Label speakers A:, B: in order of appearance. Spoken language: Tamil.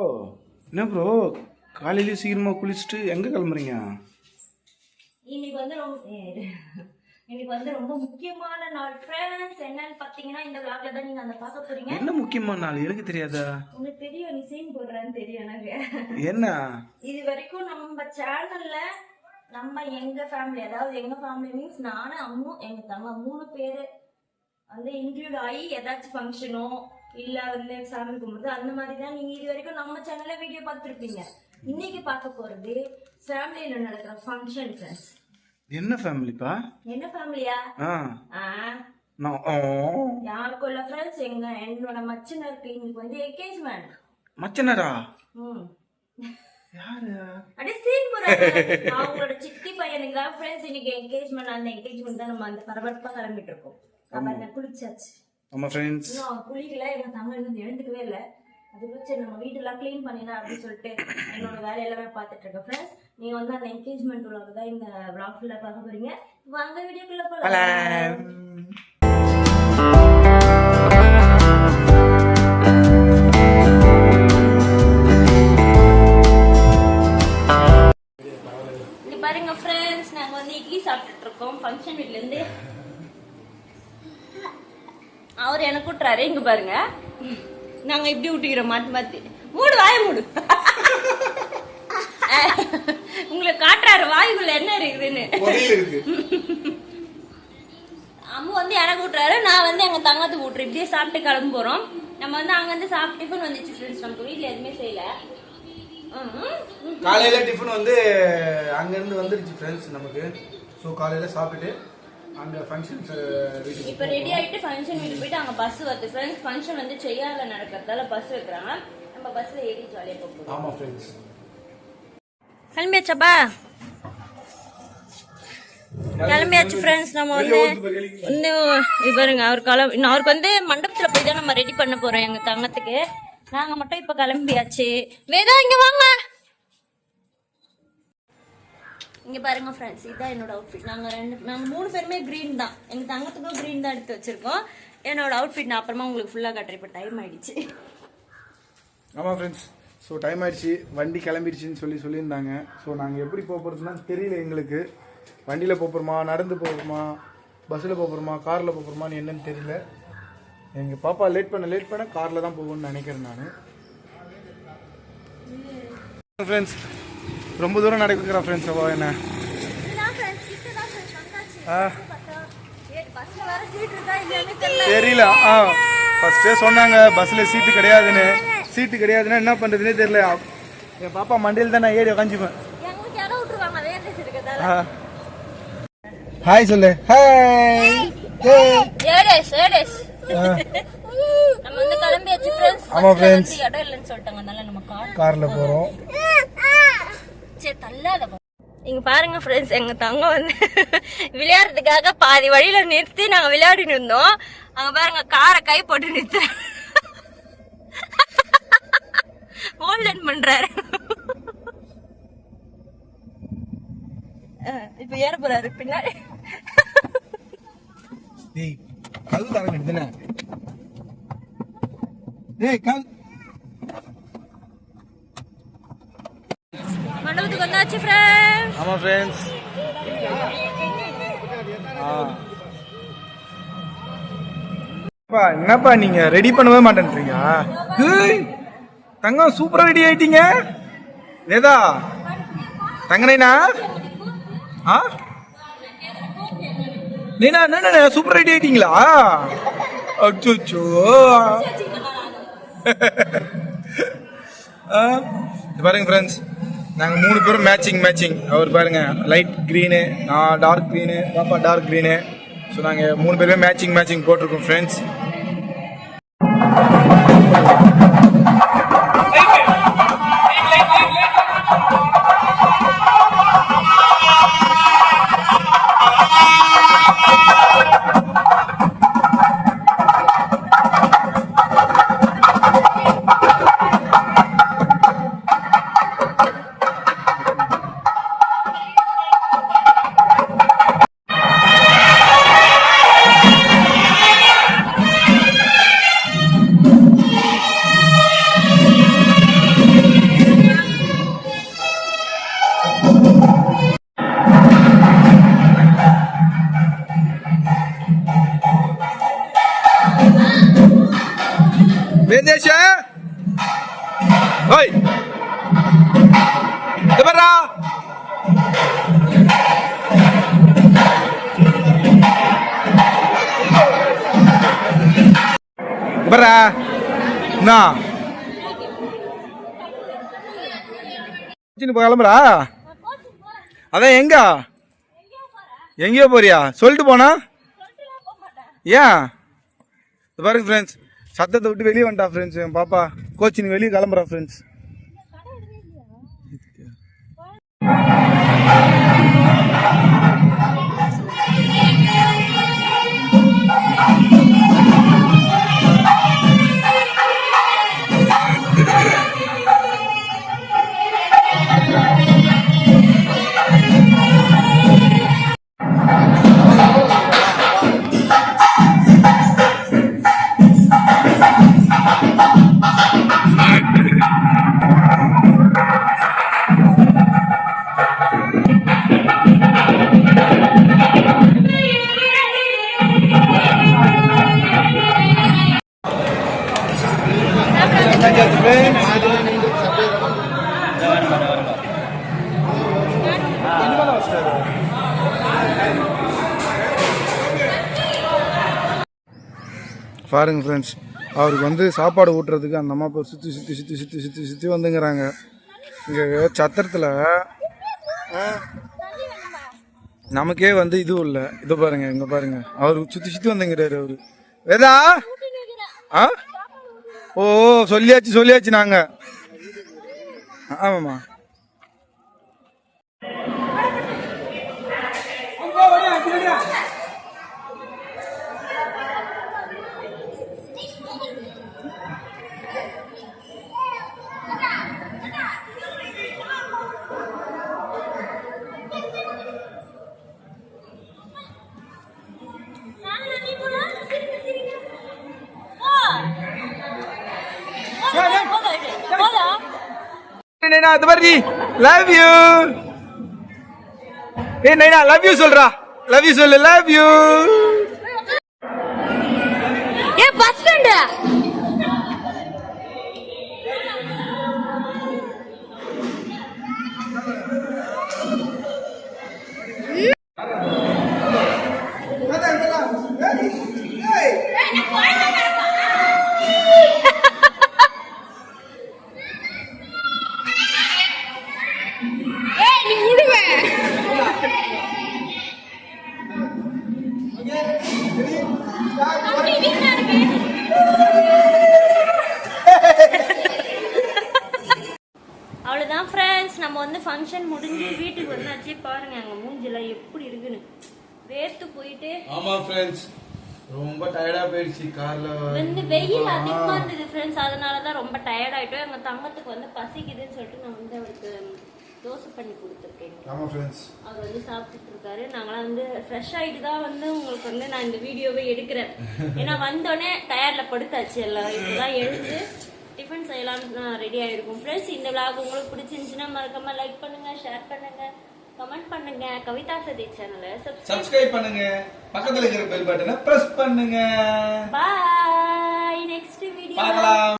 A: ஓ, என்ன ப்ரோ காலையிலேயே சீக்கிரமா குளிச்சுட்டு எங்க கிளம்புறீங்க?
B: இன்னைக்கு வந்து ரொம்ப முக்கியமான நாள் ஃப்ரெண்ட்ஸ். என்னன்னு பாத்தீங்கன்னா இந்த vlogல தான் நீங்க அந்த பார்க்க போறீங்க.
A: என்ன முக்கியமான நாள் எனக்கு தெரியாதா?
B: உங்களுக்கு தெரியும், நீ சீன் போடுறன்னு தெரியும் எனக்கு.
A: என்ன?
B: இது வரைக்கும் நம்ம சேனல்ல நம்ம எங்க ஃபேமிலி, அதாவது எங்க ஃபேமிலி மீன்ஸ் நானும் அம்மு எங்க தங்க 3 பேரு வந்து இன்க்ளூட் ஆகி ஏதாச்சும் ஃபங்க்ஷனோ இல்ல வந்து சாமி கும்பிடுறது அந்த மாதிரி தான் நீங்க இது வரைக்கும் நம்ம சேனல்ல வீடியோ பார்த்துருப்பீங்க. இன்னைக்கு பார்க்க போறது ஃபேமிலியில நடக்கிற ஃபங்க்ஷன் ஃப்ரெண்ட்ஸ்.
A: என்ன ஃபேமிலிப்பா?
B: என்ன ஃபேமிலியா? யாருக்கும் இல்ல ஃப்ரெண்ட்ஸ், என்னோட மச்சனருக்கு இன்னைக்கு வந்து என்கேஜ்மெண்ட்.
A: மச்சனரா? யாரு?
B: அடே சீன் போறாங்க. அவங்களோட சித்தி பையனுக்கு தான் ஃப்ரெண்ட்ஸ் இன்னைக்கு என்கேஜ்மெண்ட். அந்த என்கேஜ்மெண்ட் தான் நம்ம அந்த பரபரப்பா கிளம்பிட்டு இருக்கோம். நம்ம என்ன குளிச்சாச்சு.
A: ஆமா ஃப்ரெண்ட்ஸ்.
B: இன்னும் குளிக்கல, எங்க தங்க இன்னும் எழுந்துக்கவே இல்லை. அதுக்குள்ள சரி நம்ம வீட்டெல்லாம் கிளீன் பண்ணிடலாம் அப்படின்னு சொல்லிட்டு என்னோட வேலையெல்லாமே பார்த்துட்டு இருக்கேன் ஃப்ரெண்ட்ஸ். நீங்க வந்து அந்த என்கேஜ்மெண்ட் vlog தான் இந்த vlog ஃபுல்லா பார்க்க போறீங்க. வாங்க வீடியோக்குள்ள போலாம். இங்க பாருங்க ஃப்ரெண்ட்ஸ், நாங்க வந்து இட்லி சாப்பிட்டுட்டு இருக்கோம் ஃபங்க்ஷன் வீட்ல இருந்து. அவர் எனக்கு விட்டுறாரு. இங்க பாருங்க, நாங்க இப்படி விட்டுக்கிறோம் மாத்தி மாத்தி. மூடு வாய மூடு. உங்களுக்கு காட்டுறாரு வாயுக்குள்ள என்ன இருக்குதுன்னு. அம்மு வந்து எனக்கு விட்டுறாரு, நான் வந்து எங்க தங்கத்துக்கு விட்டுறேன். இப்படியே சாப்பிட்டு கிளம்ப போறோம். நம்ம வந்து அங்க இருந்து சாப்பிட்டு டிஃபன் வந்துச்சு ஃப்ரெண்ட்ஸ். நமக்கு வீட்டுல எதுவுமே செய்யல.
A: காலையில டிஃபன் வந்து அங்க இருந்து வந்துருச்சு ஃப்ரெண்ட்ஸ் நமக்கு. ஸோ காலையில சாப்பிட்டுட்டு அங்க ஃபங்க்ஷன் வீட்டுக்கு
B: இப்போ ரெடி ஆயிட்டு ஃபங்க்ஷன் வீட்டுக்கு போயிட்டு அங்க பஸ் வருது ஃப்ரெண்ட்ஸ். ஃபங்க்ஷன் வந்து செய்யால நடக்கிறதால பஸ் வைக்கிறாங்க. நம்ம பஸ்ல ஏறி ஜாலியா போறோம்.
A: ஆமா ஃப்ரெண்ட்ஸ்.
B: கிளம்பியாச்சப்பா? கிளம்பியாச்சு ஃப்ரெண்ட்ஸ். நம்ம வந்து இன்னும் பாருங்க, அவருக்கு வந்து மண்டபத்துல போய் தான் நம்ம ரெடி பண்ண போறோம் எங்க தங்கத்துக்கு. நாங்க மட்டும் இப்ப கிளம்பியாச்சு. வேதா இங்க வாங்க. இங்க பாருங்க ஃப்ரெண்ட்ஸ், இதான் என்னோட அவுட்ஃபிட். நாங்க 3 பேருமே கிரீன் தான். எங்க தங்கத்துக்கும் கிரீன் தான் எடுத்து வச்சிருக்கோம். என்னோட அவுட்ஃபிட் நான் அப்புறமா உங்களுக்கு ஃபுல்லா காட்டுறேன். இப்போ டைம் ஆயிடுச்சு.
A: ஆமா ஃப்ரெண்ட்ஸ், ஸோ டைம் ஆயிடுச்சு. வண்டி கிளம்பிடுச்சின்னு சொல்லியிருந்தாங்க. ஸோ நாங்கள் எப்படி போகிறதுனா தெரியல எங்களுக்கு. வண்டியில் போகிறோமா, நடந்து போகிறோமா, பஸ்ஸில் போகிறோமா, காரில் போகிறோமான்னு என்னன்னு தெரியல. எங்கள் பாப்பா லேட் பண்ண காரில் தான் போகணும்னு நினைக்கிறேன் நான். ஃப்ரெண்ட்ஸ் ரொம்ப தூரம் நடக்குறா ஃப்ரெண்ட்ஸ். அவள் என்ன தெரியல. ஃபர்ஸ்டே சொன்னாங்க பஸ்ஸில் சீட்டு கிடையாதுன்னா என்ன பண்ணுறதுனே தெரியல. என் பாப்பா மண்டியில் தான் நான் ஏறி உக்காஞ்சிப்பேன். ஹாய் சொல்லு. ஹாய்.
B: நம்ம வந்து கிளம்பியாச்சு ஃப்ரெண்ட்ஸ்.
A: ஆமா ஃப்ரெண்ட்ஸ்,
B: இடம் இல்லைன்னு சொல்லிட்டாங்க, அதனால நம்ம
A: கார்ல போறோம்.
B: சரி தள்ளாத. இங்க பாருங்க ஃப்ரெண்ட்ஸ், எங்க தங்கம் வந்து விளையாடுறதுக்காக பாதி வழியில நிறுத்தி நாங்க விளையாடிட்டு இருந்தோம். அங்க பாருங்க காரை கை போட்டு நிறுத்த ஹோல்டன் பண்றாரு. இப்ப ஏற போறாரு பின்னாடி.
A: டேய் கது தர வேண்டியதுதானே. டேய் கது.
B: மண்டபத்துக்கு வந்தாச்சு ஃப்ரெண்ட்ஸ்.
A: ஆமா ஃப்ரெண்ட்ஸ். என்னப்பா நீங்க ரெடி பண்ணவே மாட்டேன்றீங்க? தங்கம் சூப்பரா ரெடி ஆயிட்டீங்க. வேதா தங்கனைனா நீனா என்ன சூப்பர் ரெடி ஆயிட்டீங்களா? அச்சோ பாருங்க ஃப்ரெண்ட்ஸ், நாங்கள் 3 பேரும் மேட்சிங். அவர் பாருங்க லைட் க்ரீனு, நான் டார்க் க்ரீனு, பாப்பா டார்க் க்ரீனு. ஸோ நாங்கள் 3 பேருமே மேட்சிங் போட்டிருக்கோம் ஃப்ரெண்ட்ஸ். ஓய் இதரா பரா நா கிளம்புறா அதான் எங்கேயோ போறியா சொல்லிட்டு போனா ஏன் பாருங்க ஃப்ரெண்ட்ஸ் சத்தத்தை விட்டு வெளியே வந்துட்டா ஃப்ரெண்ட்ஸ் என் பாப்பா கோச்சின் வெளியே கிளம்புறா ஃப்ரெண்ட்ஸ் பாருங்க ஃப்ரெண்ட்ஸ் அவருக்கு வந்து சாப்பாடு ஊட்டுறதுக்கு அந்த அம்மா போய் சுற்றி வந்துங்கிறாங்க இங்கே சத்திரத்தில் நமக்கே வந்து இதுவும் இல்லை இது பாருங்க இங்கே பாருங்க அவரு சுற்றி வந்துங்கிறாரு அவரு வேதா ஆ ஓ சொல்லியாச்சு நாங்க ஆமாம்மா நைனா அது மாதிரி love you Naina love you சொல்றா லவ் யூ சொல்லு லவ் யூ
B: பஸ் ஸ்டாண்ட் அவ்வளவுதான் ஃப்ரெண்ட்ஸ் நம்ம வந்து ஃபங்க்ஷன் முடிஞ்சு வீட்டுக்கு வந்தாச்சு பாருங்க அங்க மூஞ்சிலாம் எப்படி இருக்குன்னு வேர்த்து போயிட்டு
A: ஆமா ஃப்ரெண்ட்ஸ் ரொம்ப டயர்டா போயிடுச்சு கார்ல
B: வந்து வெயில் அதிகமா இருந்தது ஃப்ரெண்ட்ஸ் அதனாலதான் ரொம்ப டயர்ட் ஆயிட்டோம் எங்க தங்கத்துக்கு வந்து பசிக்குதுன்னு சொல்லிட்டு நான் வந்து அவருக்கு தோசை பண்ணி கொடுத்துருக்கேன்
A: ஆமா ஃப்ரெண்ட்ஸ்
B: அவர் வந்து சாப்பிட்டுட்டு இருக்காரு நாங்களாம் வந்து ஃப்ரெஷ் ஆயிட்டு தான் வந்து உங்களுக்கு வந்து நான் இந்த வீடியோவை எடுக்கிறேன் ஏன்னா வந்தோடனே டயர்ட்ல படுத்தாச்சு எல்லாம் இப்பதான் எழுந்து டிஃபன் செய்யலாம்னு ரெடி ஆயிருக்கும் ஃப்ரெண்ட்ஸ் இந்த விளாக் உங்களுக்கு பிடிச்சிருந்துச்சுன்னா மறக்காம லைக் பண்ணுங்க ஷேர் பண்ணுங்க கமெண்ட் பண்ணுங்க கவிதா சதி சேனலை
A: சப்ஸ்கிரைப் பண்ணுங்க பக்கத்துல இருக்கிற பெல் பட்டனை பிரஸ் பண்ணுங்க
B: பாய் நெக்ஸ்ட் வீடியோ
A: பார்க்கலாம்.